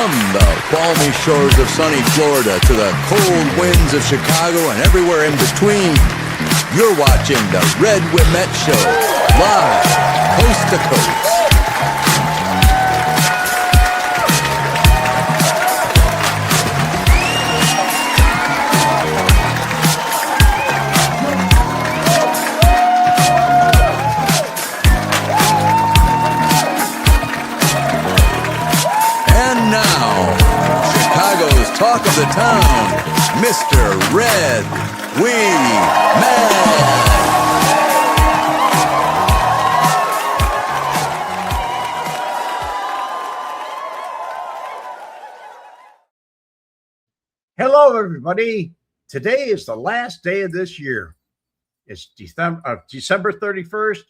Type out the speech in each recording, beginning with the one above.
From the balmy shores of sunny Florida to the cold winds of Chicago and everywhere in between, you're watching the Red Wemette Show, live, coast to coast. Talk of the town, Mr. Red Wemette. Hello, everybody. Today is the last day of this year. It's December 31st,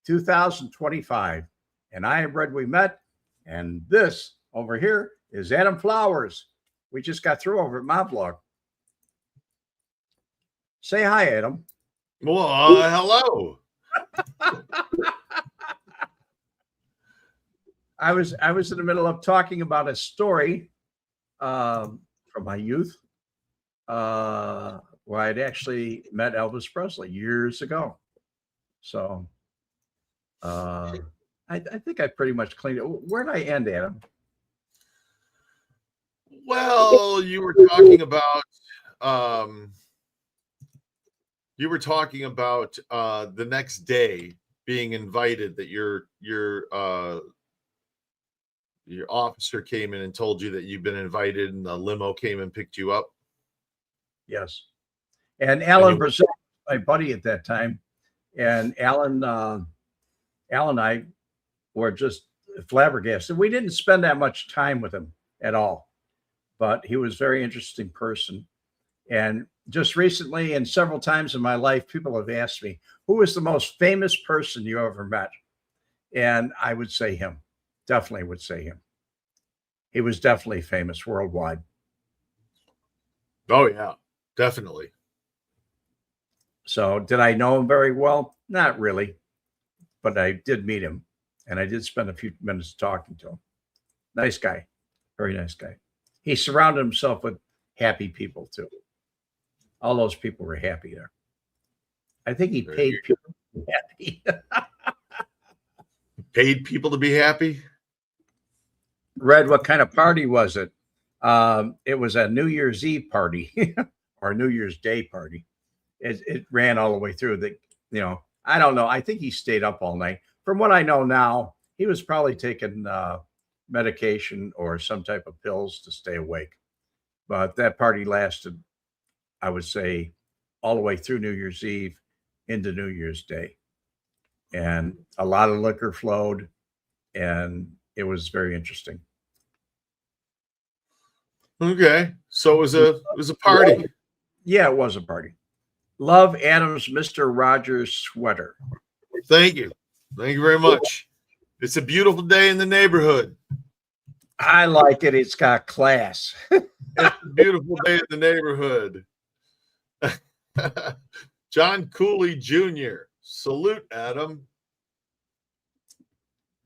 2025. And I am Red Wemette. And this over here is Adam Flowers. We just got through over at my vlog. Say hi, Adam. Well, hello. I was in the middle of talking about a story from my youth where I'd actually met Elvis Presley years ago. So I think I pretty much cleaned it. Where did I end, Adam? Well, you were talking about the next day being invited, that your officer came in and told you that you've been invited, and the limo came and picked you up. Yes. And Alan Brazil, my buddy at that time, and Alan and I were just flabbergasted. We didn't spend that much time with him at all. But he was a very interesting person. And just recently and several times in my life, people have asked me, who is the most famous person you ever met? And I would say him. Definitely would say him. He was definitely famous worldwide. Oh, yeah, definitely. So did I know him very well? Not really. But I did meet him. And I did spend a few minutes talking to him. Nice guy. Very nice guy. He surrounded himself with happy people, too. All those people were happy there. I think he paid people to be happy. Paid people to be happy? Red, what kind of party was it? It was a New Year's Eve party or New Year's Day party. It ran all the way through. I don't know. I think he stayed up all night. From what I know now, he was probably taking medication or some type of pills to stay awake. But that party lasted, I would say, all the way through New Year's Eve into New Year's Day. And a lot of liquor flowed, and it was very interesting. Okay. So it was a party. Yeah, it was a party. Love, Adam's Mr. Rogers sweater. Thank you. Thank you very much. It's a beautiful day in the neighborhood. I like it. It's got class. It's a beautiful day in the neighborhood. John Cooley Jr. Salute, Adam.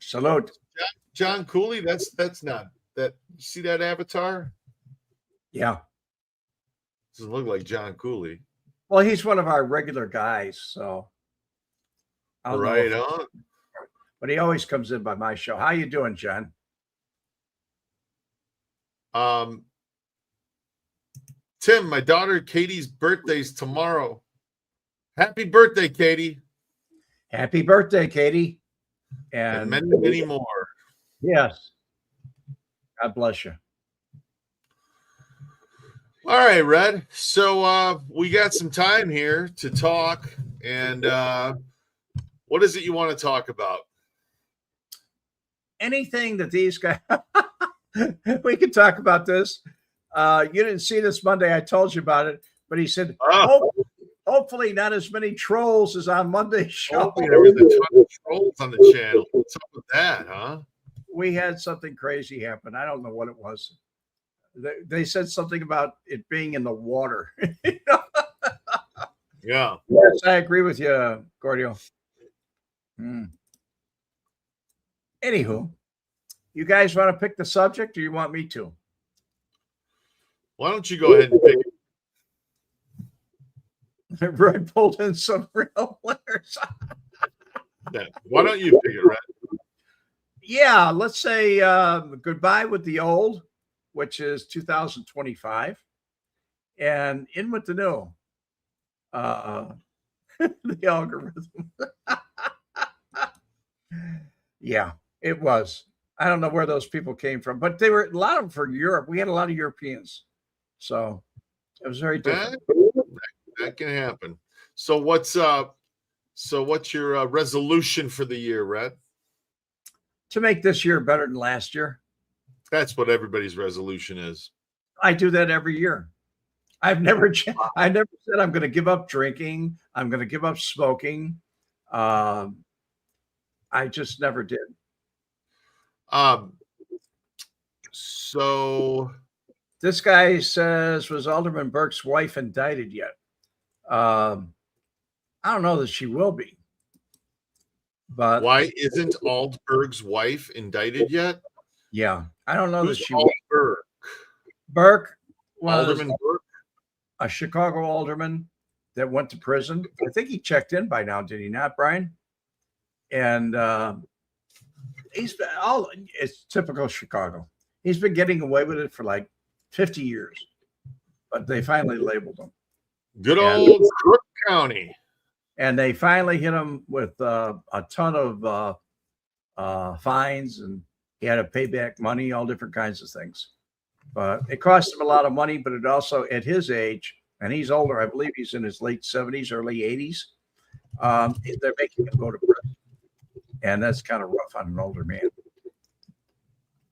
Salute. John Cooley, that's not that. You see that avatar? Yeah. Doesn't look like John Cooley. Well, he's one of our regular guys, so. Right on. But he always comes in by my show. How you doing, John? Tim, my daughter Katie's birthday's tomorrow. Happy birthday, Katie. Happy birthday, Katie. And many more. Yes. God bless you. All right, Red. So we got some time here to talk. And what is it you want to talk about? Anything that these guys we could talk about this. You didn't see this Monday. I told you about it, but he said, hopefully not as many trolls as on Monday's show. Hopefully there was a ton of trolls on the channel. What's up with that, huh? We had something crazy happen. I don't know what it was. They said something about it being in the water. Yeah. Yes, I agree with you, Gordio. Anywho, you guys want to pick the subject or you want me to? Why don't you go ahead and pick it? Red pulled in some real winners. Why don't you pick it, Red? Yeah, let's say goodbye with the old, which is 2025, and in with the new. The algorithm. Yeah, it was. I don't know where those people came from, but they were a lot of them for Europe. We had a lot of Europeans, so it was very different. That can happen. So what's your resolution for the year, Red? To make this year better than last year. That's what everybody's resolution is. I do that every year. I never said I'm going to give up drinking. I'm going to give up smoking. I just never did. So this guy says, was Alderman Burke's wife indicted yet? I don't know that she will be. But why isn't Aldberg's wife indicted yet? Yeah, I don't know Who's that she will. Burke? Burke was Alderman Burke? a Chicago alderman that went to prison. I think he checked in by now, did he not, Brian? And he's been it's typical Chicago. He's been getting away with it for like 50 years, but they finally labeled him. Good old Crook County. And they finally hit him with a ton of fines, and he had to pay back money, all different kinds of things. But it cost him a lot of money, but it also, at his age, and he's older, I believe he's in his late 70s, early 80s, they're making him go to prison. And that's kind of rough on an older man.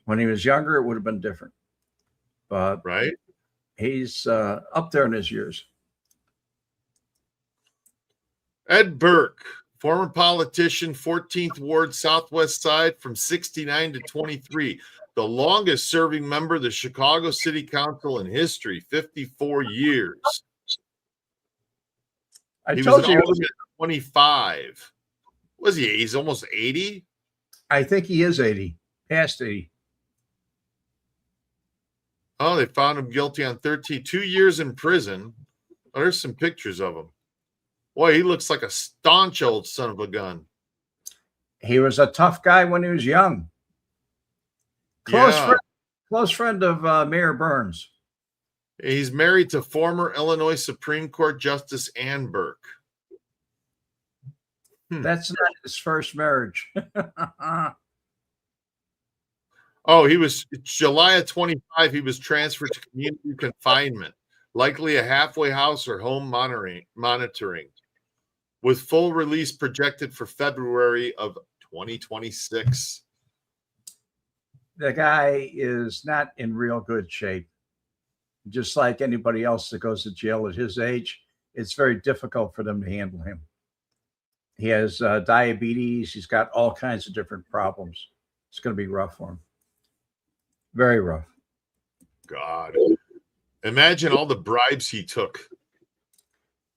When he was younger, it would have been different. But right, he's up there in his years. Ed Burke, former politician, 14th Ward, Southwest Side, from 69 to 23. The longest serving member of the Chicago City Council in history, 54 years. He was an alderman at 25. Was he? He's almost 80? I think he is 80, past 80. Oh, they found him guilty on 2 years in prison. Oh, there's some pictures of him. Boy, he looks like a staunch old son of a gun. He was a tough guy when he was young. Close friend of Mayor Burns. He's married to former Illinois Supreme Court Justice Ann Burke. That's not his first marriage. Oh, he was July of 25. He was transferred to community confinement, likely a halfway house or home monitoring, with full release projected for February of 2026. The guy is not in real good shape. Just like anybody else that goes to jail at his age, it's very difficult for them to handle him. He has diabetes. He's got all kinds of different problems. It's going to be rough for him. Very rough. God. Imagine all the bribes he took.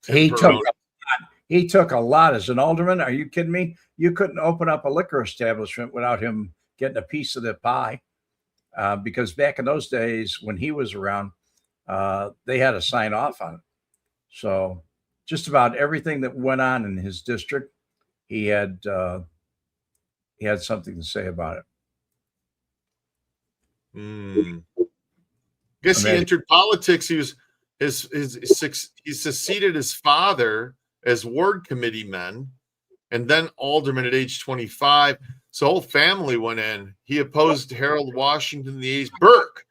He took a lot as an alderman. Are you kidding me? You couldn't open up a liquor establishment without him getting a piece of the pie. Because back in those days when he was around, they had to sign off on it. So just about everything that went on in his district, he had something to say about it. Guess he entered politics. He was he succeeded his father as ward committee man, and then alderman at age 25. So whole family went in. He opposed Harold Washington, the age. Burke,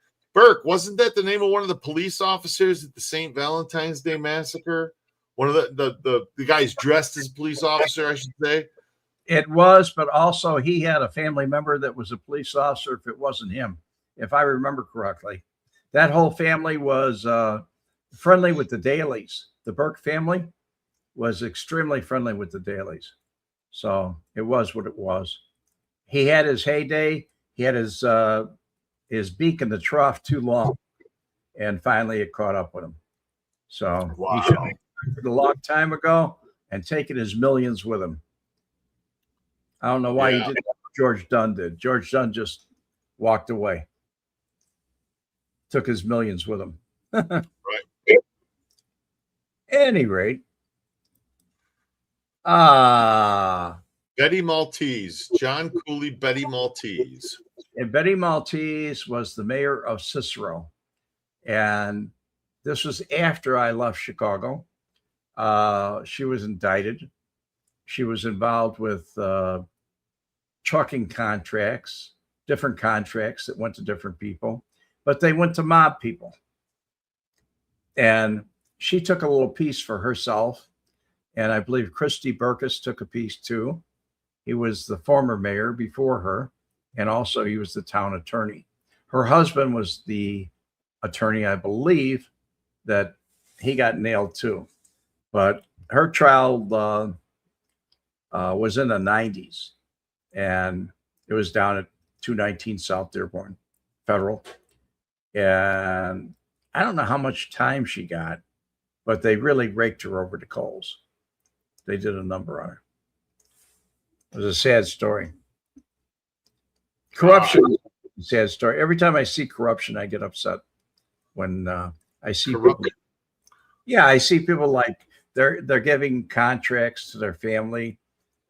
wasn't that the name of one of the police officers at the St. Valentine's Day massacre? One of the guys dressed as a police officer, I should say. It was, but also he had a family member that was a police officer. If it wasn't him, if I remember correctly, that whole family was friendly with the Dailies. The Burke family was extremely friendly with the Dailies. So it was what it was. He had his heyday. He had his beak in the trough too long, and finally it caught up with him. So he should have acted a long time ago and taken his millions with him. I don't know why he didn't. George Dunn did. George Dunn just walked away, took his millions with him. Any rate, Betty Maltese, John Cooley, Betty Maltese. and Betty Maltese was the mayor of Cicero. And this was after I left Chicago. She was indicted. She was involved with trucking contracts, different contracts that went to different people, but they went to mob people. And she took a little piece for herself. And I believe Christy Burkus took a piece too. He was the former mayor before her. And also he was the town attorney. Her husband was the attorney, I believe, that he got nailed too. But her trial was in the 90s. And it was down at 219 South Dearborn Federal. And I don't know how much time she got, but they really raked her over the coals. They did a number on her. It was a sad story. Corruption is a sad story. Every time I see corruption, I get upset when I see people. Yeah, I see people like they're giving contracts to their family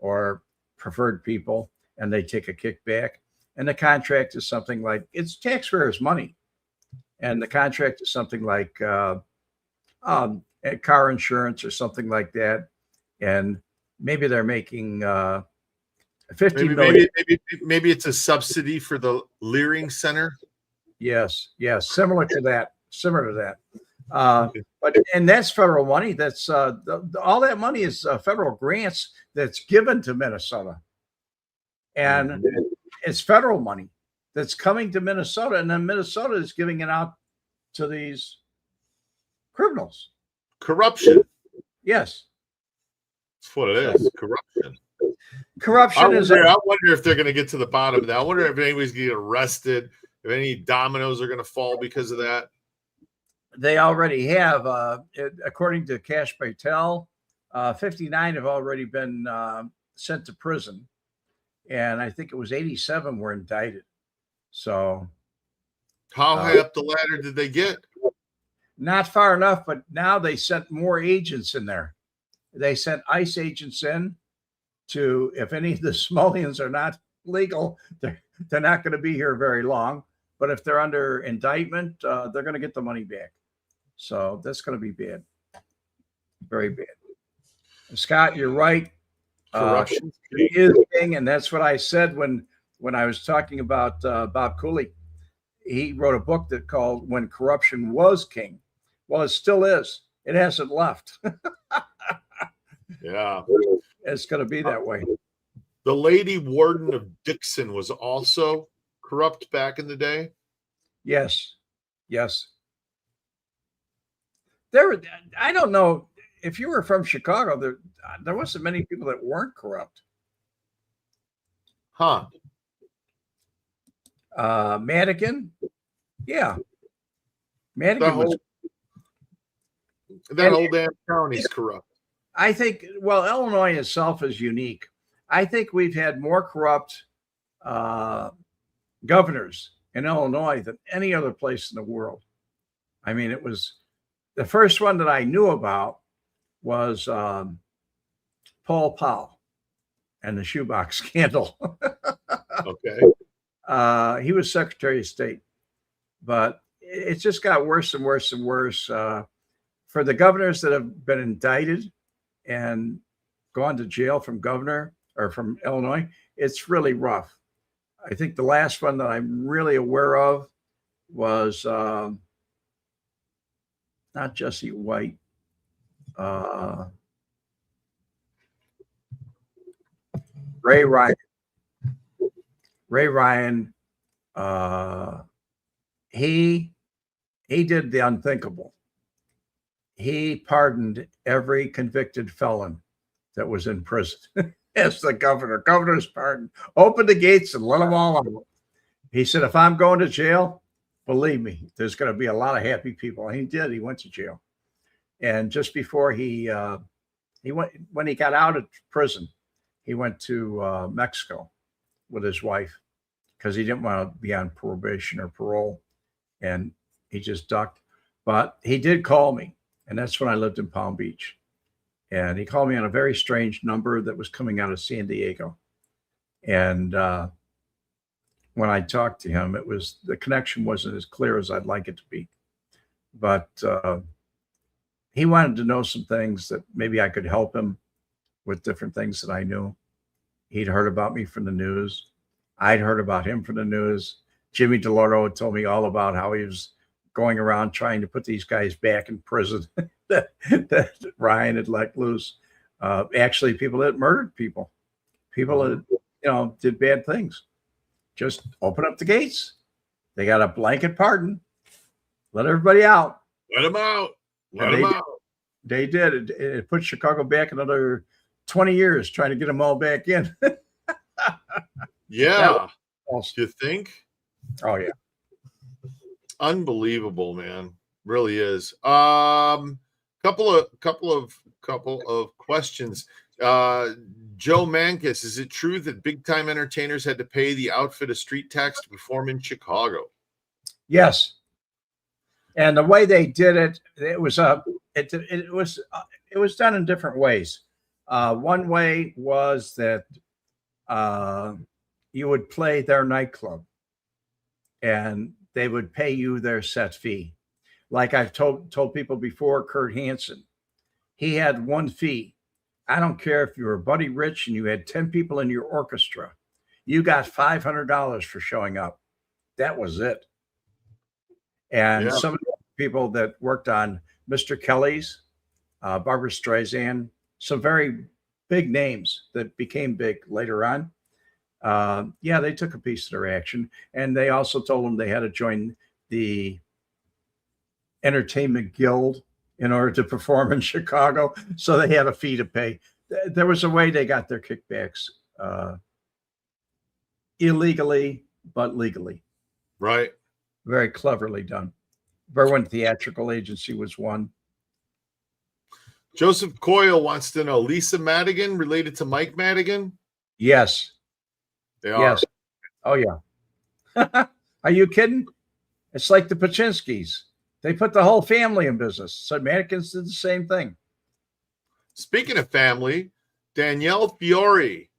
or preferred people, and they take a kickback. And the contract is something like, it's taxpayers' money. And the contract is something like car insurance or something like that. And maybe they're making 50 million. Maybe it's a subsidy for the Leering Center. Yes, similar to that. But that's federal money. That's all that money is federal grants that's given to Minnesota, and it's federal money that's coming to Minnesota, and then Minnesota is giving it out to these criminals. Corruption. Yes, that's what it is. Corruption. Corruption I wonder if they're going to get to the bottom of that. I wonder if anybody's going to get arrested. If any dominoes are going to fall because of that. They already have, according to Cash Patel, 59 have already been sent to prison. And I think it was 87 were indicted. So how high up the ladder did they get? Not far enough, but now they sent more agents in there. They sent ICE agents in to, if any of the Smolians are not legal, they're not going to be here very long. But if they're under indictment, they're going to get the money back. So that's going to be bad. Very bad. Scott, you're right. Corruption is king, and that's what I said when I was talking about Bob Cooley. He wrote a book that called "When Corruption Was King." Well, it still is. It hasn't left. Yeah, it's going to be that way. The lady warden of Dixon was also corrupt back in the day. Yes. I don't know if you were from Chicago. There wasn't many people that weren't corrupt. Huh? Madigan, yeah. Madigan that whole damn county's corrupt. I think. Well, Illinois itself is unique. I think we've had more corrupt governors in Illinois than any other place in the world. I mean, it was the first one that I knew about was Paul Powell and the shoebox scandal. Okay. He was Secretary of State, but it just got worse and worse and worse. For the governors that have been indicted and gone to jail from governor or from Illinois, it's really rough. I think the last one that I'm really aware of was not Jesse White. Ray Ryan. He did the unthinkable. He pardoned every convicted felon that was in prison. As the governor's pardon. Open the gates and let them all out. He said, if I'm going to jail, believe me, there's going to be a lot of happy people. And he did. He went to jail. And just before he went, when he got out of prison, he went to Mexico with his wife because he didn't want to be on probation or parole. And he just ducked. But he did call me, and that's when I lived in Palm Beach. And he called me on a very strange number that was coming out of San Diego. And when I talked to him, the connection wasn't as clear as I'd like it to be. But he wanted to know some things that maybe I could help him with, different things that I knew. He'd heard about me from the news. I'd heard about him from the news. Jimmy DeLoro had told me all about how he was going around trying to put these guys back in prison that Ryan had let loose. Actually, people that murdered people that, did bad things. Just open up the gates. They got a blanket pardon. Let everybody out. Let them out. They did. It put Chicago back another 20 years trying to get them all back in. Yeah. Do you think? Oh, yeah. Unbelievable, man. Really is. Couple of questions. Joe Mankus, is it true that big time entertainers had to pay the outfit a street tax to perform in Chicago? Yes. And the way they did it, it was done in different ways. One way was that you would play their nightclub, and they would pay you their set fee. Like I've told people before, Kurt Hansen, he had one fee. I don't care if you were Buddy Rich and you had 10 people in your orchestra. You got $500 for showing up. That was it. And some of the people that worked on Mr. Kelly's, Barbara Streisand, some very big names that became big later on. They took a piece of their action. And they also told them they had to join the Entertainment Guild in order to perform in Chicago. So they had a fee to pay. There was a way they got their kickbacks illegally, but legally. Right. Very cleverly done. Berwyn Theatrical Agency was one. Joseph Coyle wants to know, Lisa Madigan related to Mike Madigan? Yes. They are. Yes. Oh, yeah. Are you kidding? It's like the Pachinskis. They put the whole family in business. So Madigans did the same thing. Speaking of family, Danielle Fiore.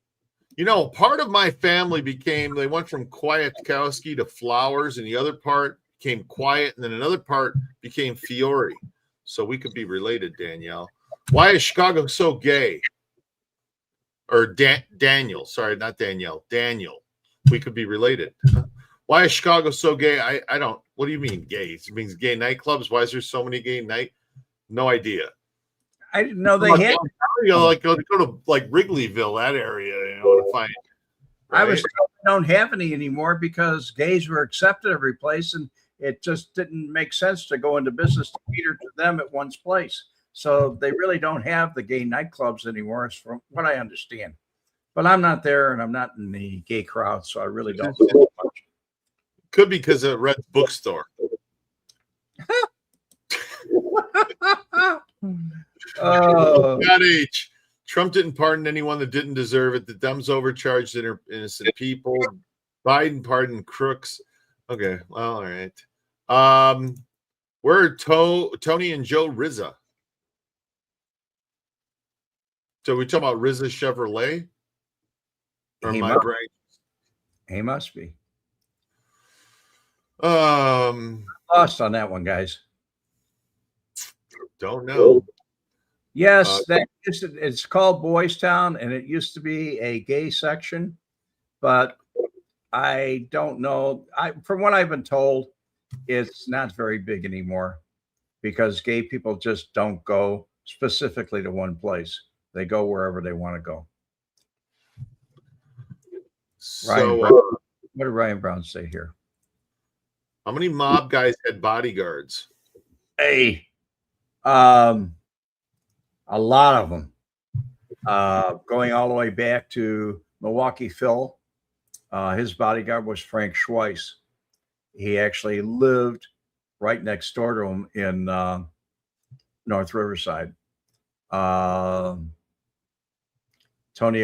Part of my family they went from Kwiatkowski to Flowers, and the other part became Quiet, and then another part became Fiore. So we could be related, Danielle. Why is Chicago so gay? Or Daniel. Sorry, not Danielle. Daniel. We could be related. Why is Chicago so gay? I don't. What do you mean gay? It means gay nightclubs. Why is there so many gay night? No idea. I didn't know they had. Go to like Wrigleyville, that area, to find. Right? I was told they don't have any anymore because gays were accepted every place, and it just didn't make sense to go into business to cater to them at one's place. So they really don't have the gay nightclubs anymore, from what I understand. But I'm not there, and I'm not in the gay crowd, so I really don't know much. Could be because of Red's bookstore. H. Trump didn't pardon anyone that didn't deserve it. The Dems overcharged innocent people. Biden pardoned crooks. Okay, well, all right. Where are Tony and Joe Rizza? So we talking about Rizza Chevrolet? Or my brain? He must be. Lost on that one, guys. Don't know. Yes, it's called Boys Town, and it used to be a gay section, but I don't know. From what I've been told, it's not very big anymore because gay people just don't go specifically to one place. They go wherever they want to go. So, what did Ryan Brown say here? How many mob guys had bodyguards? Hey, a lot of them. Going all the way back to Milwaukee Phil. His bodyguard was Frank Schweiss. He actually lived right next door to him in North Riverside. Tony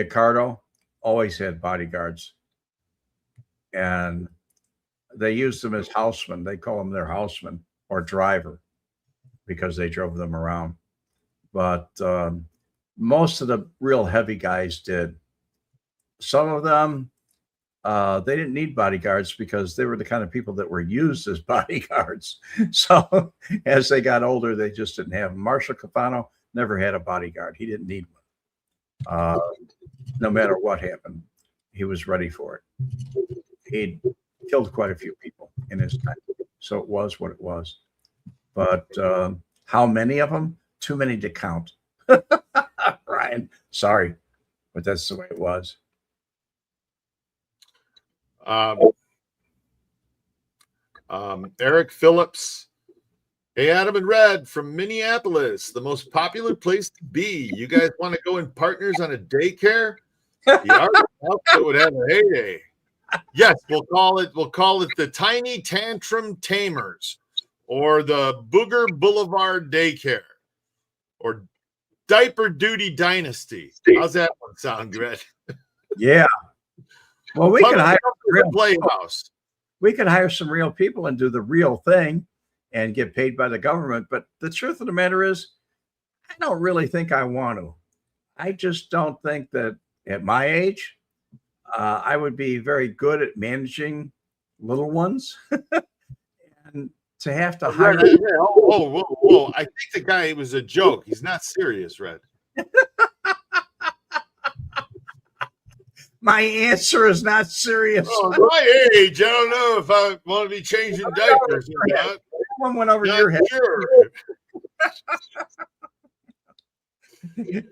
Accardo always had bodyguards. And they used them as housemen. They call them their houseman or driver. because they drove them around. But most of the real heavy guys did. Some of them, they didn't need bodyguards because they were the kind of people that were used as bodyguards. So as they got older, they just didn't have them. Marshal Cafano never had a bodyguard. He didn't need one. No matter what happened, he was ready for it. He'd killed quite a few people in his time. So it was what it was. But how many of them? Too many to count. Ryan, sorry, but that's the way it was. Eric Phillips. Hey, Adam and Red from Minneapolis, the most popular place to be. You guys want to go in partners on a daycare? The art outfit would have a heyday. Yes, we'll call it the Tiny Tantrum Tamers, or the Booger Boulevard Daycare, or Diaper Duty Dynasty. How's that one sound, Red? Yeah. Well, we could hire a playhouse. We could hire some real people and do the real thing and get paid by the government. But the truth of the matter is, I don't really think I want to. I just don't think that at my age, I would be very good at managing little ones. And to have to hire. Whoa. I think the guy was a joke. He's not serious, Red. My answer is not serious. Oh, my age, I don't know if I want to be changing diapers or not. One went over your head. Sure. You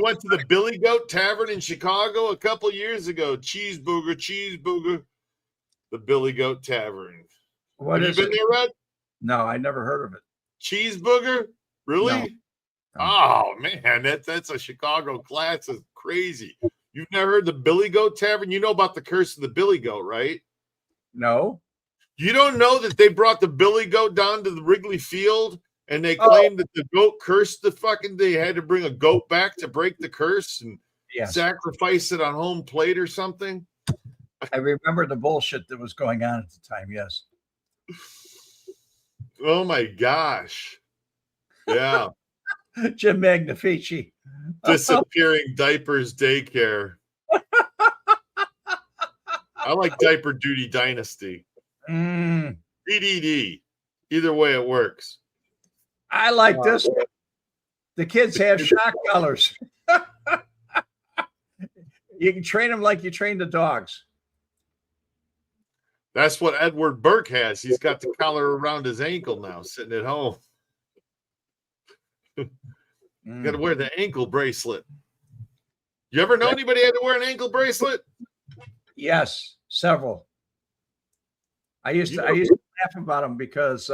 went to the Billy Goat Tavern in Chicago a couple years ago. Cheeseburger. The Billy Goat Tavern. What Have is you been it? there, Red? No, I never heard of it. Cheeseburger? Really? No. Oh man, that's a Chicago class. That's crazy. You've never heard the Billy Goat Tavern? You know about the curse of the Billy Goat, right? No. You don't know that they brought the Billy Goat down to the Wrigley Field and they claimed that the goat cursed the fucking. They had to bring a goat back to break the curse and sacrifice it on home plate or something. I remember the bullshit that was going on at the time. Yes. Oh my gosh. Yeah. Jim Magnifici. Disappearing Diapers Daycare. I like Diaper Duty Dynasty. DDD. Either way, it works. I like this. The kids have shock collars. You can train them like you train the dogs. That's what Edward Burke has. He's got the collar around his ankle now, sitting at home. Got to wear the ankle bracelet. You ever know anybody had to wear an ankle bracelet? Yes, several. I used to laugh about them because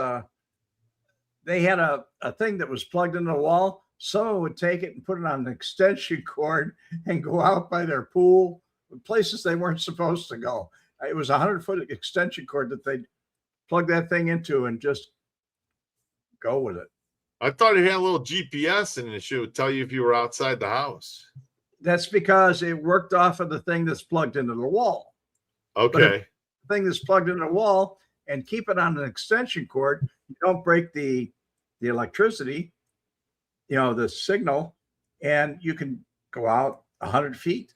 they had a thing that was plugged into the wall. Someone would take it and put it on an extension cord and go out by their pool, places they weren't supposed to go. It was a 100-foot extension cord that they'd plug that thing into and just go with it. I thought it had a little GPS in it. It would tell you if you were outside the house. That's because it worked off of the thing that's plugged into the wall. Okay. The thing that's plugged into the wall and keep it on an extension cord. You don't break the electricity, the signal, and you can go out 100 feet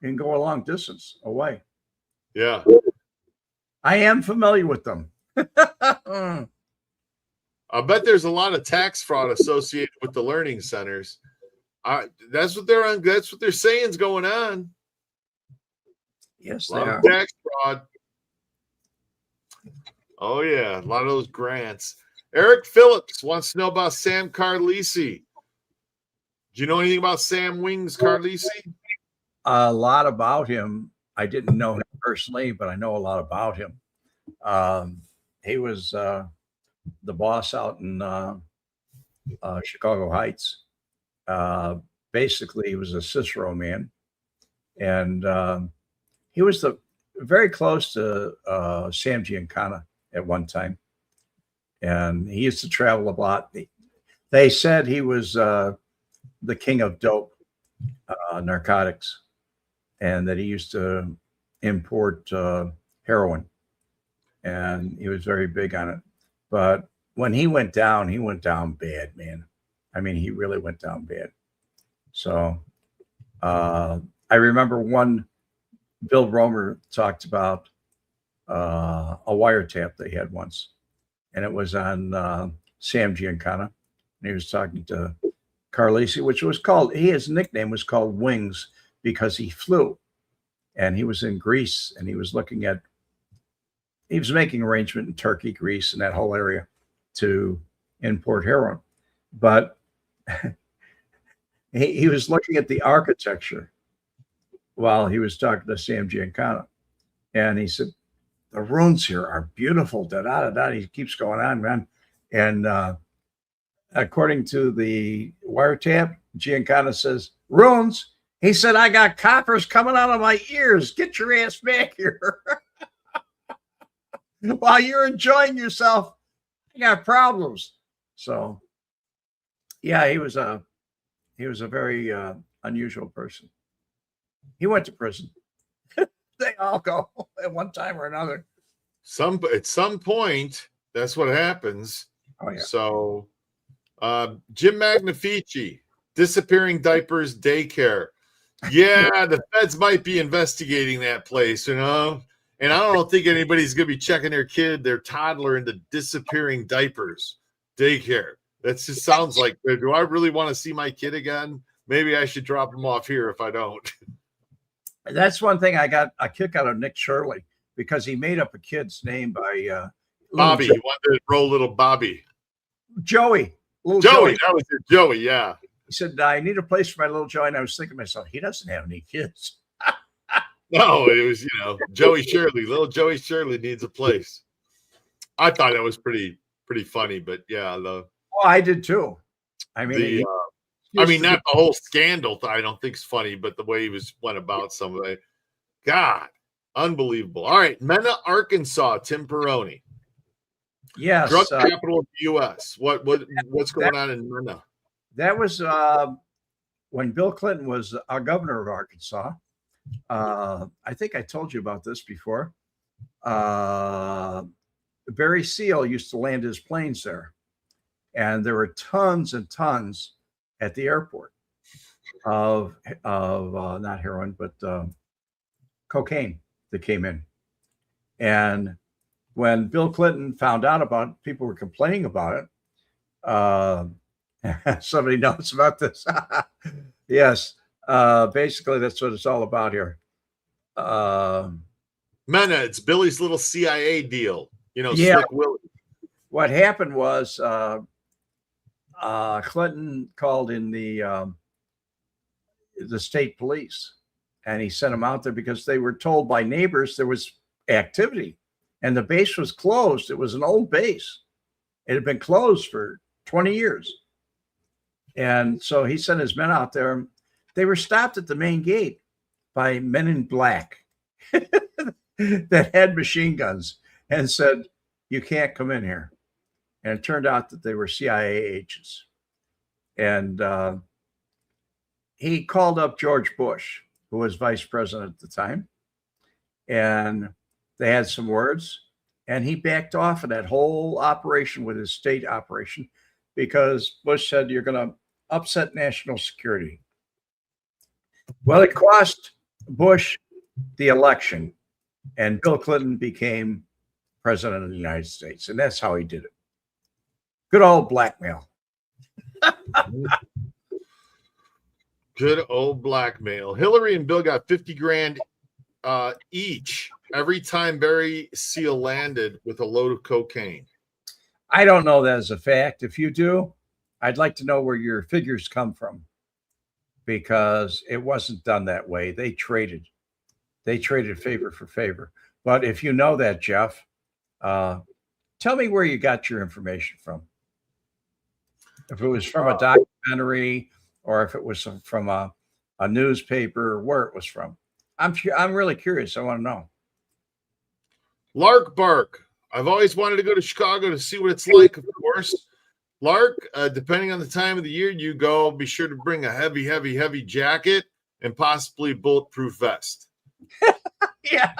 and go a long distance away. Yeah. I am familiar with them. I bet there's a lot of tax fraud associated with the learning centers. That's what they're on. That's what they're saying is going on. Yes, a lot they of are. tax fraud. Oh yeah, a lot of those grants. Eric Phillips wants to know about Sam Carlisi. Do you know anything about Sam Wings Carlisi? A lot about him. I didn't know him personally, but I know a lot about him. He was the boss out in Chicago Heights. Basically, he was a Cicero man, and he was very close to Sam Giancana at one time, and he used to travel a lot. They said he was the king of dope, narcotics, and that he used to import heroin, and he was very big on it. But when he went down bad, man. I mean, he really went down bad. So I remember one, Bill Romer talked about a wiretap they had once, and it was on Sam Giancana, and he was talking to Carlisi, which was called, his nickname was called Wings because he flew, and he was in Greece, and he was making arrangement in Turkey, Greece, and that whole area to import heroin. But he was looking at the architecture while he was talking to Sam Giancana. And he said, the ruins here are beautiful. Da, da, da, da. He keeps going on, man. And according to the wiretap, Giancana says, ruins? He said, I got coppers coming out of my ears. Get your ass back here. While you're enjoying yourself, I got problems. So, yeah, he was a very unusual person. He went to prison. They all go at one time or another. At some point, that's what happens. Oh, yeah. So, Jim Magnifici, disappearing diapers daycare. Yeah, the feds might be investigating that place, you know. And I don't think anybody's going to be checking their toddler into disappearing diapers daycare. That just sounds like, do I really want to see my kid again? Maybe I should drop him off here if I don't. That's one thing I got a kick out of Nick Shirley, because he made up a kid's name by Bobby. He wanted to roll little Bobby. Joey. Little Joey. That was your Joey, yeah. He said, I need a place for my little Joey. And I was thinking to myself, he doesn't have any kids. No, it was, Joey Shirley. Little Joey Shirley needs a place. I thought that was pretty funny, but yeah. I did too. I mean, not the whole scandal. I don't think it's funny, but the way he went about some of it. God, unbelievable. All right, Mena, Arkansas, Tim Perrone. Yes. Drug capital of the U.S. What's going on in Mena? That was when Bill Clinton was our governor of Arkansas. I think I told you about this before. Barry Seal used to land his planes there, and there were tons and tons at the airport of not heroin, but cocaine that came in. And when Bill Clinton found out about it, people were complaining about it. Somebody knows about this. Yes. Basically, that's what it's all about here. Mena, it's Billy's little CIA deal. Yeah. Slick Willie. What happened was Clinton called in the state police, and he sent them out there because they were told by neighbors there was activity, and the base was closed. It was an old base. It had been closed for 20 years. And so he sent his men out there. They were stopped at the main gate by men in black that had machine guns and said, you can't come in here. And it turned out that they were CIA agents. And he called up George Bush, who was vice president at the time. And they had some words. And he backed off of that whole operation with his state operation because Bush said, you're going to upset national security. Well, it cost Bush the election, and Bill Clinton became president of the United States. And that's how he did it. Good old blackmail. Good old blackmail. Hillary and Bill got 50 grand each every time Barry Seal landed with a load of cocaine. I don't know that as a fact. If you do, I'd like to know where your figures come from, because it wasn't done that way. They traded favor for favor. But if you know that, Jeff, tell me where you got your information from. If it was from a documentary or if it was from a newspaper, where it was from. I'm really curious. I want to know. Lark Bark. I've always wanted to go to Chicago to see what it's like, of course. Lark, depending on the time of the year you go, be sure to bring a heavy, heavy, heavy jacket and possibly bulletproof vest. Yeah.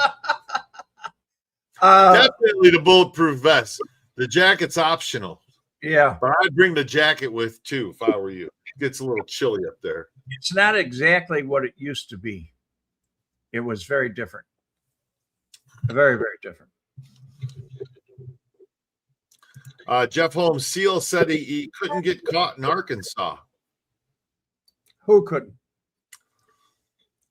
Definitely the bulletproof vest. The jacket's optional. Yeah. But I'd bring the jacket with too if I were you. It gets a little chilly up there. It's not exactly what it used to be. It was very different. Very, very different. Jeff Holmes, Seal said he couldn't get caught in Arkansas. Who couldn't?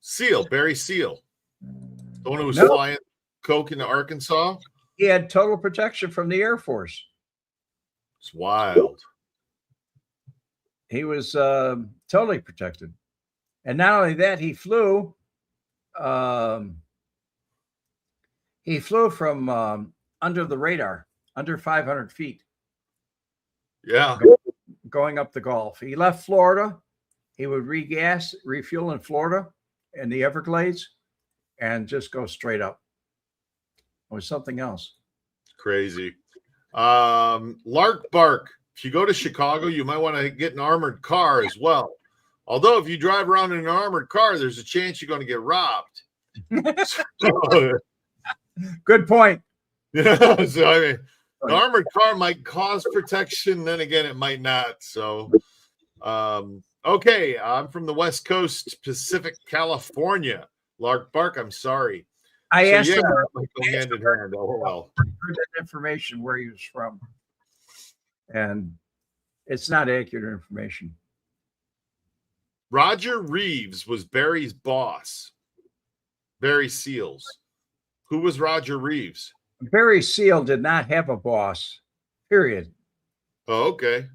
Seal, Barry Seal. The one who was No. flying coke into Arkansas. He had total protection from the Air Force. It's wild. He was totally protected. And not only that, he flew from under the radar, under 500 feet. Yeah. Going up the Gulf. He left Florida. He would refuel in Florida in the Everglades and just go straight up. It was something else. Crazy. Lark Bark. If you go to Chicago, you might want to get an armored car as well. Although if you drive around in an armored car, there's a chance you're going to get robbed. Good point. Yeah, so I mean, an armored car might cause protection, then again, it might not. So, okay, I'm from the West Coast, Pacific, California. Lark Bark, I'm sorry. I asked him like go hand in hand. Oh well. that information where he was from, and it's not accurate information. Roger Reeves was Barry's boss. Barry Seals. Who was Roger Reeves? Barry Seal did not have a boss, period. Oh, okay.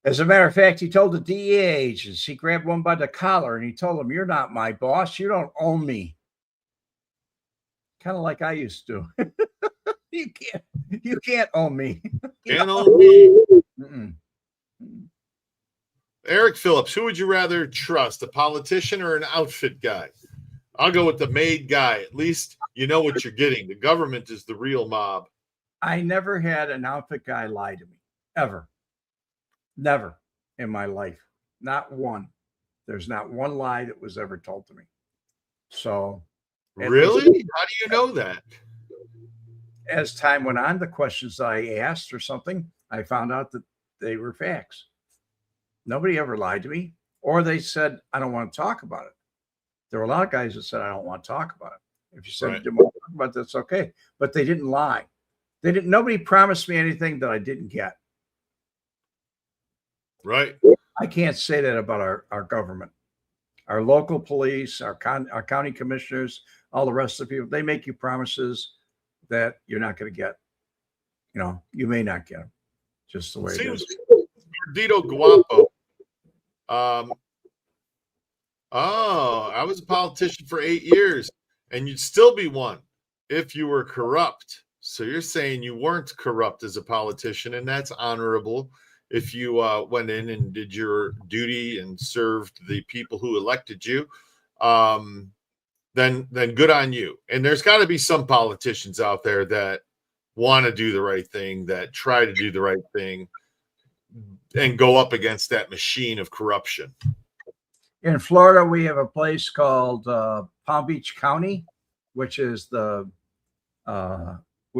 As a matter of fact, he told the DEA agents, he grabbed one by the collar and he told them, "You're not my boss. You don't own me." Kind of like I used to. You can't own me. Can't own me. Mm-mm. Eric Phillips, who would you rather trust, a politician or an outfit guy? I'll go with the made guy. At least you know what you're getting. The government is the real mob. I never had an outfit guy lie to me, ever. Never in my life. Not one. There's not one lie that was ever told to me. So. Really? How do you know that? As time went on, the questions I asked or something, I found out that they were facts. Nobody ever lied to me, or they said, "I don't want to talk about it." There were a lot of guys that said, "I don't want to talk about it." If you said, Right. "You want to talk about it," that's okay. But they didn't lie. Nobody promised me anything that I didn't get. Right. I can't say that about our government. Our local police, our county commissioners, all the rest of the people, they make you promises that you're not going to get. You know, you may not get them. Just the way it is. Dito Guapo. I was a politician for 8 years, and you'd still be one if you were corrupt. So you're saying you weren't corrupt as a politician, and that's honorable. If you went in and did your duty and served the people who elected you, then good on you. And there's got to be some politicians out there that want to do the right thing, that try to do the right thing, and go up against that machine of corruption. In Florida, we have a place called Palm Beach County, which is we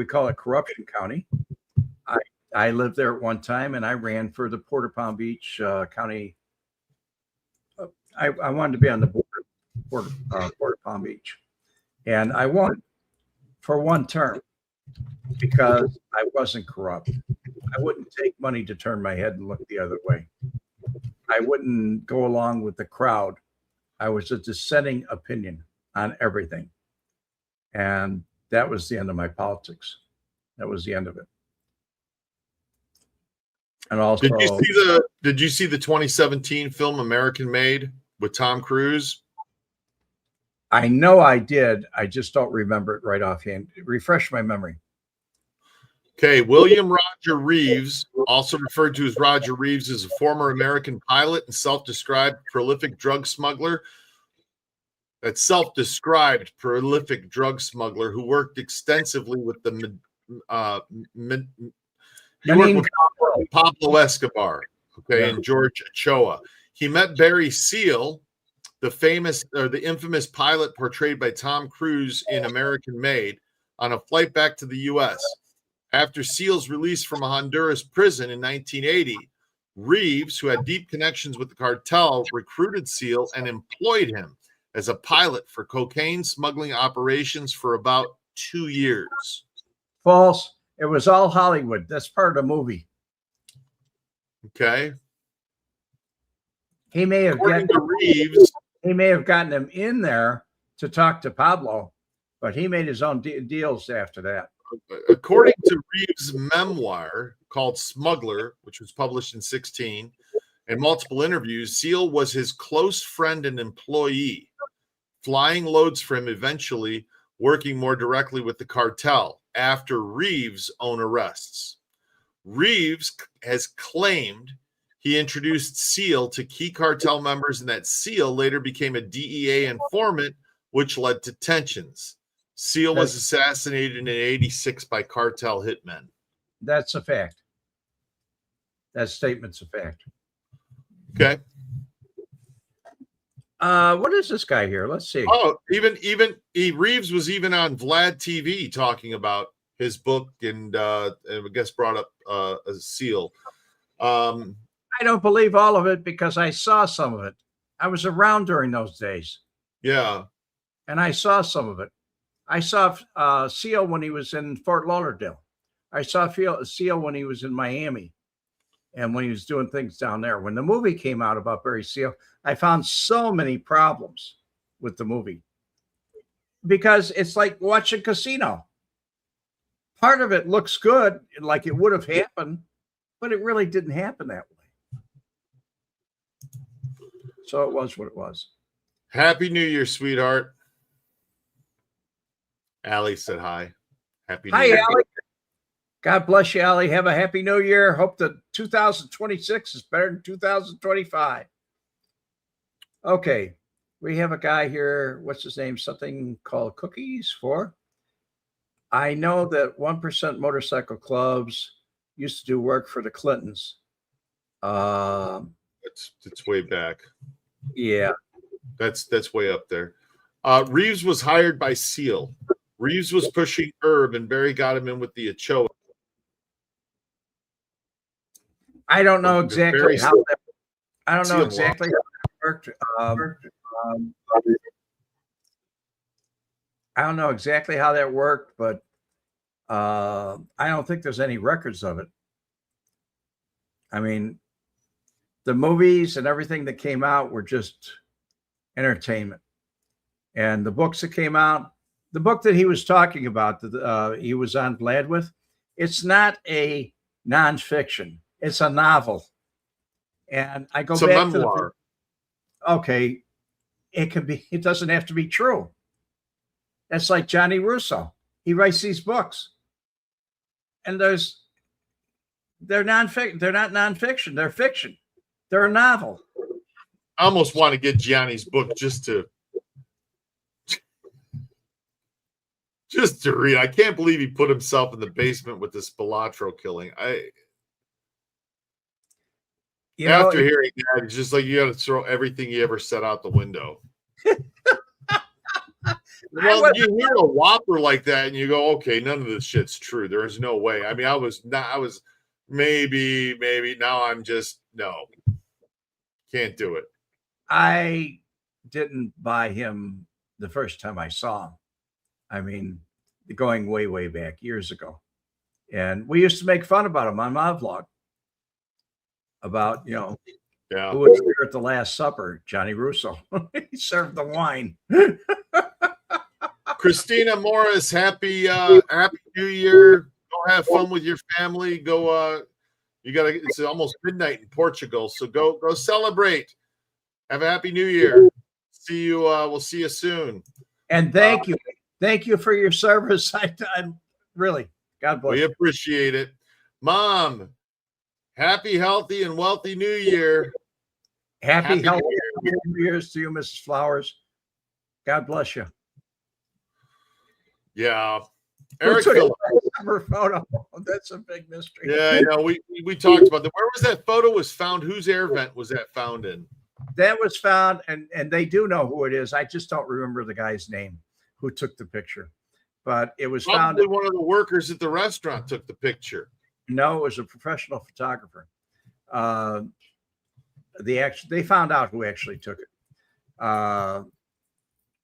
call it Corruption County. I lived there at one time, and I ran for the Port of Palm Beach County. I wanted to be on the Port of Palm Beach, and I won for one term because I wasn't corrupt. I wouldn't take money to turn my head and look the other way. I wouldn't go along with the crowd. I was a dissenting opinion on everything, and that was the end of my politics. That was the end of it. And also, did you see the 2017 film American Made with Tom Cruise? I know I did. I just don't remember it right offhand. Refresh my memory. Okay, William Roger Reeves, also referred to as Roger Reeves, is a former American pilot and self-described prolific drug smuggler. That self-described prolific drug smuggler who worked extensively with the Pablo Escobar, and George Ochoa. He met Barry Seal, the infamous pilot portrayed by Tom Cruise in American Made, on a flight back to the U.S. After SEAL's release from a Honduras prison in 1980, Reeves, who had deep connections with the cartel, recruited SEAL and employed him as a pilot for cocaine smuggling operations for about 2 years. False. It was all Hollywood. That's part of the movie. Okay. He may have gotten him in there to talk to Pablo, but he made his own deals after that. According to Reeves' memoir called Smuggler, which was published in 2016, and multiple interviews, SEAL was his close friend and employee, flying loads for him, eventually working more directly with the cartel after Reeves' own arrests. Reeves has claimed he introduced SEAL to key cartel members and that SEAL later became a DEA informant, which led to tensions. SEAL was assassinated in 1986 by cartel hitmen. That's a fact. That statement's a fact. Okay. What is this guy here? Let's see. Oh, Reeves was even on Vlad TV talking about his book and I guess brought up a SEAL. I don't believe all of it because I saw some of it. I was around during those days. Yeah. And I saw some of it. I saw SEAL when he was in Fort Lauderdale. I saw SEAL when he was in Miami and when he was doing things down there. When the movie came out about Barry SEAL, I found so many problems with the movie because it's like watching Casino. Part of it looks good, like it would have happened, but it really didn't happen that way. So it was what it was. Happy New Year, sweetheart. Allie said hi. Happy New Year. Hi, Allie. God bless you, Allie. Have a happy New Year. Hope that 2026 is better than 2025. Okay. We have a guy here. What's his name? Something called Cookies for. I know that 1% motorcycle clubs used to do work for the Clintons. It's way back. Yeah. That's way up there. Reeves was hired by SEAL. Reeves was pushing herb and Barry got him in with the Ochoa. I don't know exactly how that, I don't know exactly how that worked. I don't know exactly how that worked, but I don't think there's any records of it. I mean, the movies and everything that came out were just entertainment. And the books that came out, the book that he was talking about, he was on Vlad with, it's not a nonfiction. It's a novel. And I go back to the, okay, it could be, it doesn't have to be true. That's like Johnny Russo. He writes these books. And they're nonfiction. They're not nonfiction. They're fiction. They're a novel. I almost want to get Gianni's book just to read. I can't believe he put himself in the basement with the Spilotro killing. After hearing that, it's just like you got to throw everything you ever set out the window. Well, you hear a whopper like that and you go, okay, none of this shit's true. There is no way. I mean, I was maybe now I'm just, no, can't do it. I didn't buy him the first time I saw him. I mean, going way, way back years ago. And we used to make fun about him on my vlog about, who was there at the Last Supper? Johnny Russo. He served the wine. Christina Morris, happy New Year. Go have fun with your family. Go it's almost midnight in Portugal, so go celebrate. Have a happy New Year. See you we'll see you soon. And thank you. Thank you for your service. I really, God bless. We appreciate it. Mom, happy, healthy, and wealthy New Year. Happy healthy New Year's to you, Mrs. Flowers. God bless you. Yeah. Eric Phillips. Photo. That's a big mystery. Yeah, I know. We talked about that. Where was that photo was found? Whose air vent was that found in? That was found, and they do know who it is. I just don't remember the guy's name who took the picture. but it was found. Probably one of the workers at the restaurant took the picture. No, it was a professional photographer. They found out who actually took it.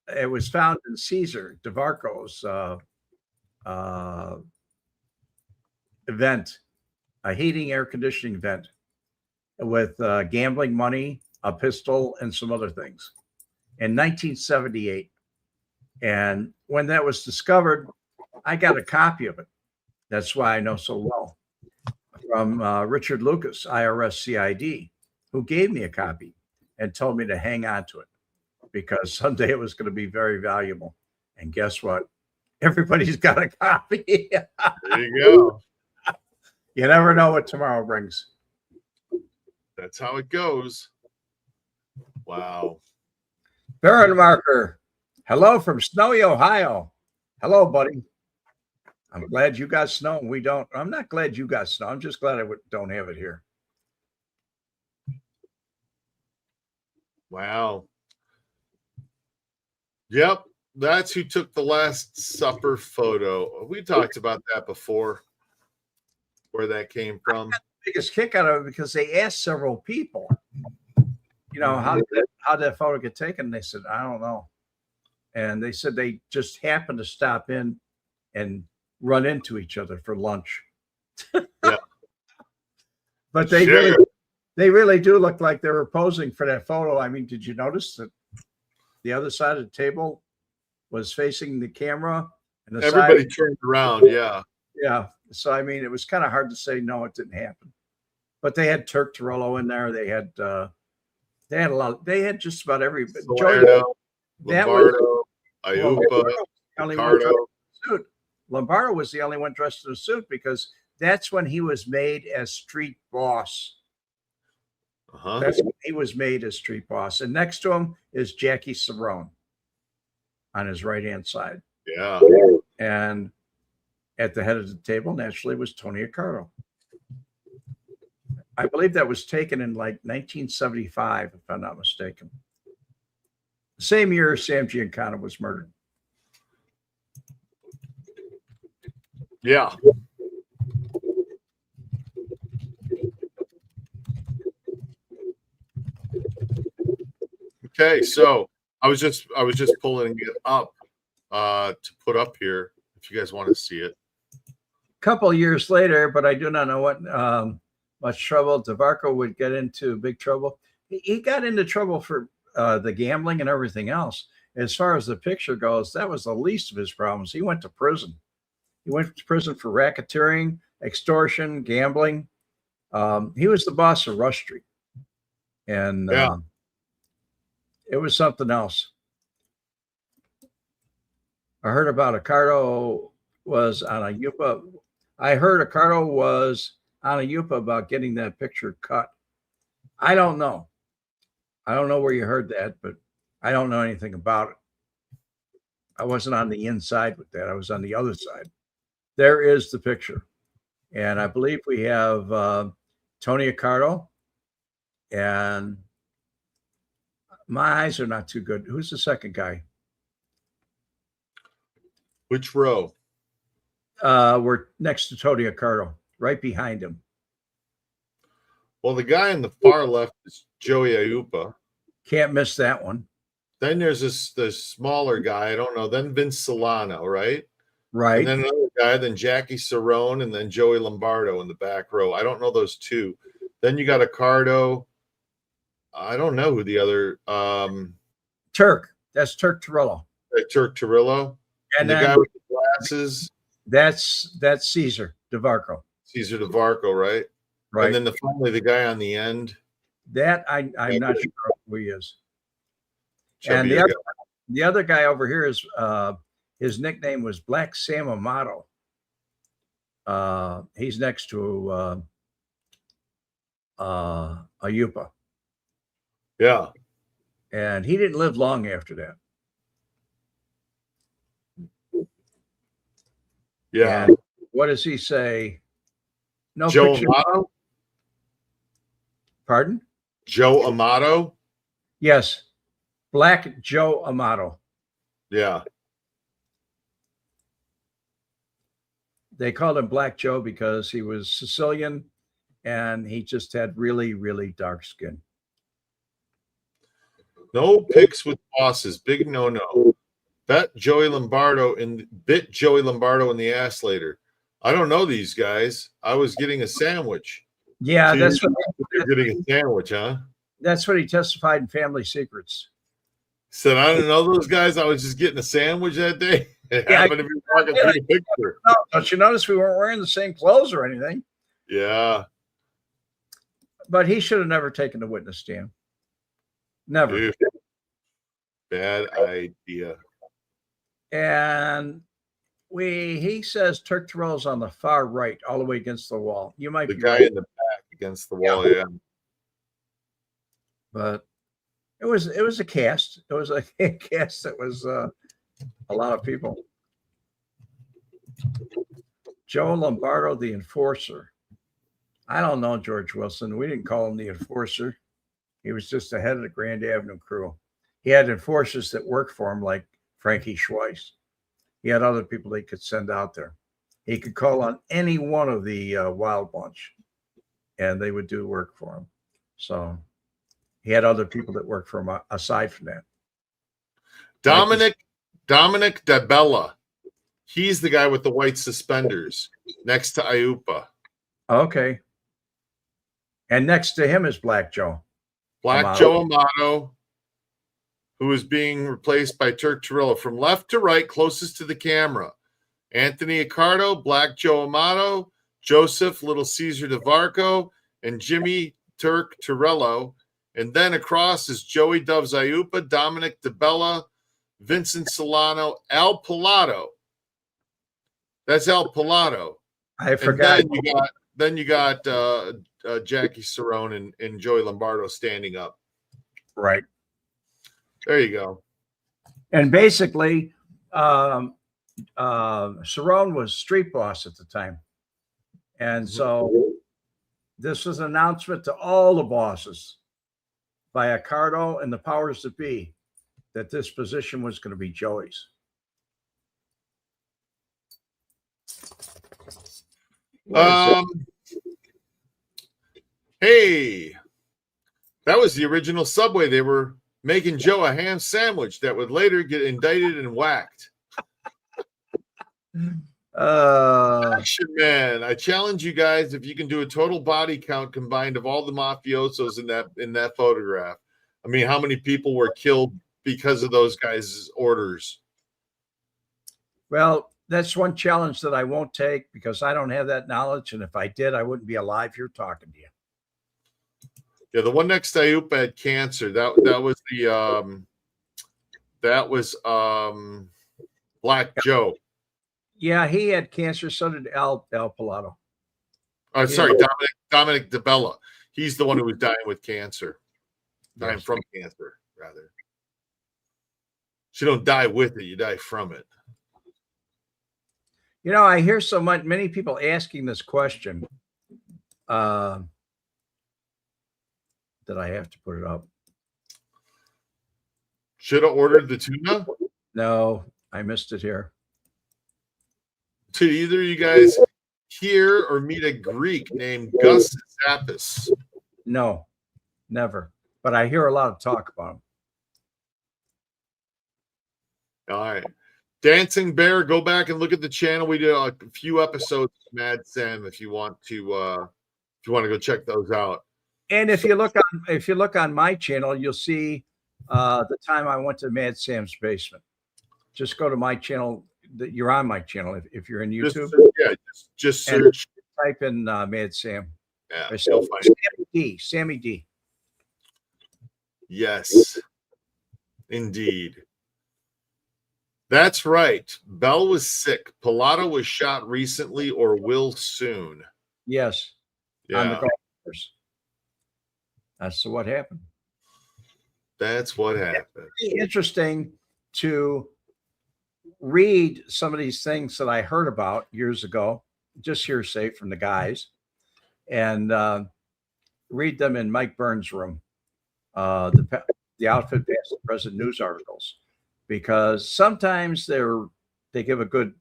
It was found in Caesar DeVarco's event, a heating air conditioning vent with gambling money, a pistol, and some other things in 1978. And when that was discovered, I got a copy of it. That's why I know so well, from Richard Lucas, IRS CID, who gave me a copy and told me to hang on to it because someday it was going to be very valuable. And guess what? Everybody's got a copy. There you go. You never know what tomorrow brings. That's how it goes. Wow. Baron Marker, hello from snowy Ohio. Hello, buddy. I'm glad you got snow and we don't. I'm not glad you got snow. I'm just glad I don't have it here. Wow. Yep. That's who took the Last Supper photo. We talked about that before, where that came from. Biggest kick out of it because they asked several people, how did that photo get taken? They said, I don't know. And they said they just happened to stop in and run into each other for lunch. Yeah. But they really do look like they were posing for that photo. I mean, did you notice that the other side of the table was facing the camera and everybody turned around? Yeah. Yeah. So, I mean, it was kind of hard to say, no, it didn't happen. But they had Turk Torello in there. They had a lot. They had just about every. Lombardo, Iupa, Ricardo. Suit. Lombardo was the only one dressed in a suit because that's when he was made as street boss. That's when he was made as street boss. And next to him is Jackie Cerrone on his right-hand side. Yeah. And at the head of the table, naturally, was Tony Accardo. I believe that was taken in like 1975, if I'm not mistaken. The same year Sam Giancana was murdered. Yeah. Okay, so I was just pulling it up to put up here if you guys want to see it. A couple of years later, but I do not know what much trouble DeVarco would get into. Big trouble. He got into trouble for the gambling and everything else. As far as the picture goes, that was the least of his problems. He went to prison. He went to prison for racketeering, extortion, gambling. He was the boss of Rush Street. And it was something else. I heard about Accardo was on a Yupa. I heard Accardo was on a Yupa about getting that picture cut. I don't know. I don't know where you heard that, but I don't know anything about it. I wasn't on the inside with that. I was on the other side. There is the picture. And I believe we have Tony Accardo. And my eyes are not too good. Who's the second guy? Which row? We're next to Tony Accardo, right behind him. Well, the guy on the far left is Joey Iupa. Can't miss that one. Then there's the smaller guy. I don't know. Then Vince Solano, right? Right. And then another guy, then Jackie Cerrone, and then Joey Lombardo in the back row. I don't know those two. Then you got Accardo. I don't know who the other Turk. That's Turk Torello. Turk Torello. And the guy with the glasses. That's Caesar DeVarco. Caesar DeVarco, right? Right. And then finally the guy on the end. That I'm not sure who he is. And the other guy over here is his nickname was Black Sam Amato. He's next to Iupa. Yeah. And he didn't live long after that. Yeah. And what does he say? No Joe picture. Amato? Pardon? Joe Amato? Yes. Black Joe Amato. Yeah. They called him Black Joe because he was Sicilian and he just had really, really dark skin. No picks with bosses. Big no. Bit Joey Lombardo in the ass later. I don't know these guys. I was getting a sandwich. Yeah, So that's what you're getting a sandwich, huh? that's what he testified in Family Secrets. Said I don't know those guys. I was just getting a sandwich that day. It happened to be walking through the picture. No, don't you notice we weren't wearing the same clothes or anything? Yeah. But he should have never taken the witness stand. Never. Dude. Bad idea. And he says Turk Terrell's on the far right, all the way against the wall. You might The be guy right. in the back against the wall, yeah. But it was a cast. It was a cast that was a lot of people. Joe Lombardo, the enforcer. I don't know George Wilson. We didn't call him the enforcer. He was just the head of the Grand Avenue crew. He had enforcers that worked for him, like Frankie Schweiss. He had other people they could send out there. He could call on any one of the Wild Bunch, and they would do work for him. So he had other people that worked for him aside from that. Dominic DeBella. He's the guy with the white suspenders next to Iupa. Okay. And next to him is Black Joe. Black Joe Amato, who is being replaced by Turk Torello. From left to right, closest to the camera. Anthony Accardo, Black Joe Amato, Joseph Little Caesar DeVarco, and Jimmy Turk Torello. And then across is Joey Doves Iupa, Dominic DeBella, Vincent Solano, Al Pilato. That's Al Pilato. I forgot. And then you got Jackie Cerrone and Joey Lombardo standing up. Right. There you go. And basically, Cerrone was street boss at the time. And so this was an announcement to all the bosses by Accardo and the powers that be that this position was going to be Joey's. Hey, that was the original Subway. They were making Joe a ham sandwich that would later get indicted and whacked. Action Man, I challenge you guys if you can do a total body count combined of all the mafiosos in that photograph. I mean, how many people were killed because of those guys' orders? Well, that's one challenge that I won't take because I don't have that knowledge. And if I did, I wouldn't be alive here talking to you. Yeah, the one next to Iupa had cancer. That was Black Joe. Yeah, he had cancer. So did Al Pilato. Sorry, Dominic DeBella. He's the one who was dying with cancer. Dying from cancer, rather. So you don't die with it, you die from it. You know, I hear so many people asking this question that I have to put it up. Should have ordered the tuna? No, I missed it here. Did either of you guys hear or meet a Greek named Gus Zappis? No, never. But I hear a lot of talk about him. All right. Dancing Bear, go back and look at the channel. We did a few episodes of Mad Sam if you want to go check those out. And if you look on my channel, you'll see the time I went to Mad Sam's basement. Just go to my channel. You're on my channel if you're in YouTube. Just search. Type in Mad Sam. Yeah, you'll find Sammy D. Yes, indeed. That's right. Bell was sick. Pilato was shot recently or will soon. Yes. Yeah. On the golf course. That's what happened. That's what happened. It's interesting to read some of these things that I heard about years ago, just hearsay from the guys, and read them in Mike Burns' room, the outfit past the present news articles, because sometimes they give a good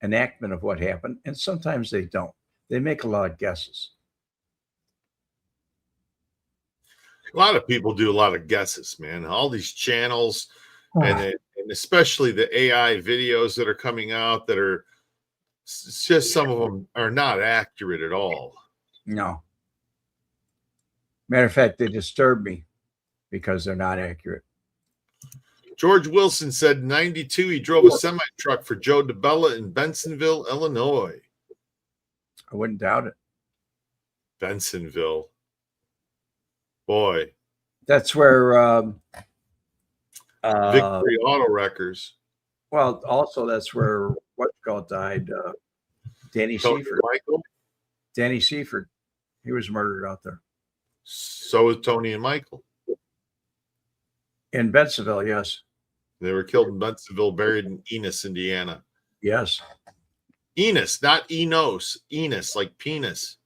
enactment of what happened, and sometimes they don't. They make a lot of guesses. A lot of people do a lot of guesses, man. All these channels, and especially the AI videos that are coming out that are just, some of them are not accurate at all. No. Matter of fact, they disturb me because they're not accurate. George Wilson said 92 he drove a semi truck for Joe DeBella in Bensonville, Illinois. I wouldn't doubt it. Bensonville. Boy. That's where Victory Auto Wreckers. well, also that's where what died. Danny Tony Seifert. Michael. Danny Seifert. He was murdered out there. So is Tony and Michael. In Bensonville, yes. They were killed in Bensonville, buried in Enos, Indiana. Yes. Enos, not Enos. Enos, like penis.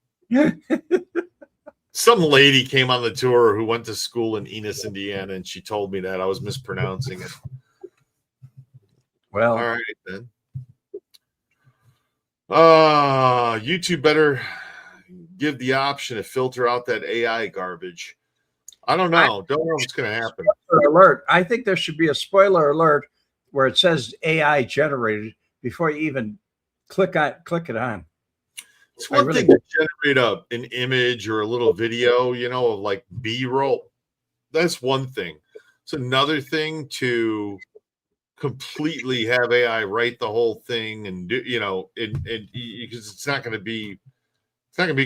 Some lady came on the tour who went to school in Enos, Indiana, and she told me that I was mispronouncing it. Well, all right, then. YouTube better give the option to filter out that AI garbage. I don't know. Don't know what's going to happen. Alert. I think there should be a spoiler alert where it says AI generated before you even click it on. It's one thing to generate an image or a little video, of like B-roll. That's one thing. It's another thing to completely have AI write the whole thing and do, because it's not going to be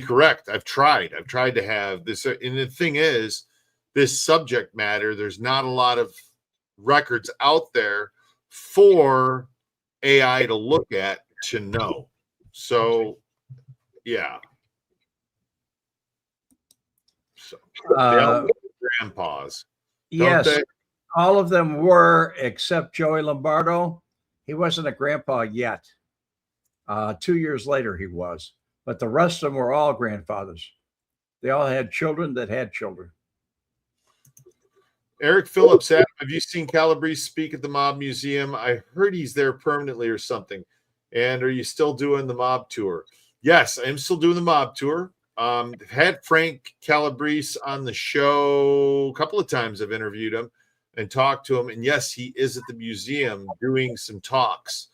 correct. I've tried to have this. And the thing is, this subject matter, there's not a lot of records out there for AI to look at to know. So, yeah. So, grandpas. Yes, all of them were, except Joey Lombardo. He wasn't a grandpa yet. 2 years later, he was. But the rest of them were all grandfathers. They all had children that had children. Eric Phillips, have you seen Calabrese speak at the Mob Museum? I heard he's there permanently or something. And are you still doing the Mob tour? Yes, I am still doing the Mob tour. I've had Frank Calabrese on the show a couple of times. I've interviewed him and talked to him. And yes, he is at the museum doing some talks.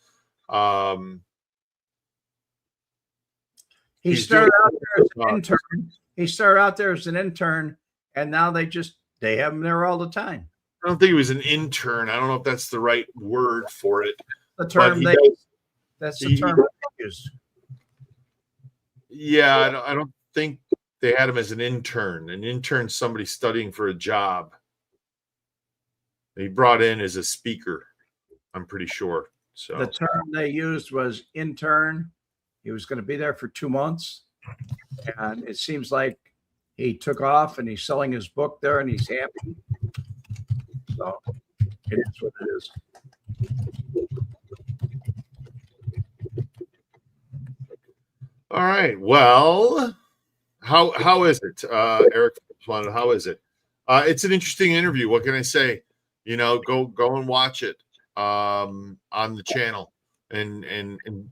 He started out there as an intern. He started out there as an intern, and now they have him there all the time. I don't think he was an intern. I don't know if that's the right word for it. The term that's the term they use. Yeah, I don't think they had him as an intern. An intern, somebody studying for a job. He brought in as a speaker, I'm pretty sure. So the term they used was intern. He was going to be there for 2 months, and it seems like he took off and he's selling his book there and he's happy. So it is what it is. All right. Well, how is it, Eric? How is it? It's an interesting interview. What can I say? Go and watch it on the channel, and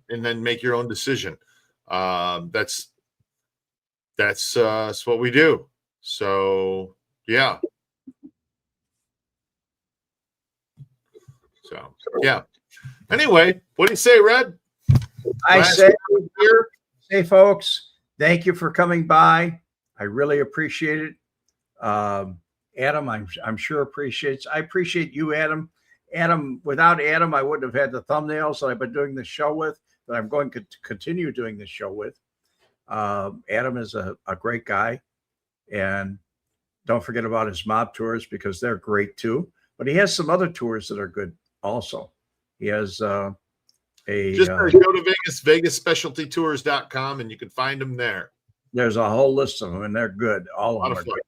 then make your own decision. That's what we do. So yeah. So yeah. Anyway, what do you say, Red? I say, folks, thank you for coming by. I really appreciate it. Adam, I'm sure appreciates. I appreciate you, Adam. Adam, without Adam, I wouldn't have had the thumbnails that I've been doing this show with, that I'm going to continue doing this show with. Adam is a great guy, and don't forget about his mob tours, because they're great too. But he has some other tours that are good also. He has go to VegasSpecialtyTours.com, and you can find them there. There's a whole list of them, and they're good. All of them are good.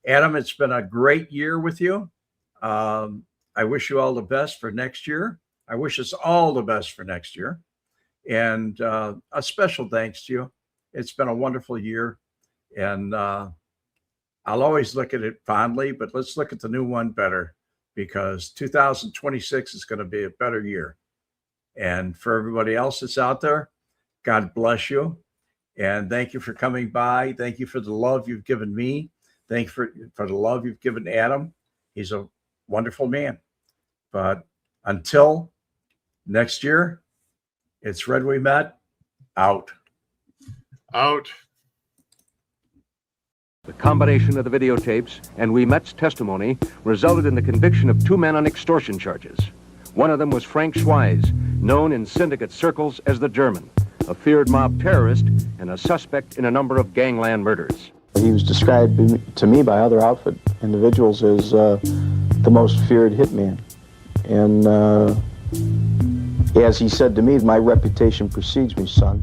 Adam, it's been a great year with you. I wish you all the best for next year. I wish us all the best for next year. And a special thanks to you. It's been a wonderful year. And I'll always look at it fondly, but let's look at the new one better, because 2026 is going to be a better year. And for everybody else that's out there, God bless you. And thank you for coming by. Thank you for the love you've given me. Thank you for the love you've given Adam. He's a wonderful man. But until next year, it's Red Wemette out. Out. The combination of the videotapes and Wemette's testimony resulted in the conviction of 2 men on extortion charges. One of them was Frank Schweiz, known in syndicate circles as the German, a feared mob terrorist and a suspect in a number of gangland murders. He was described to me by other outfit individuals as the most feared hitman. And as he said to me, my reputation precedes me, son.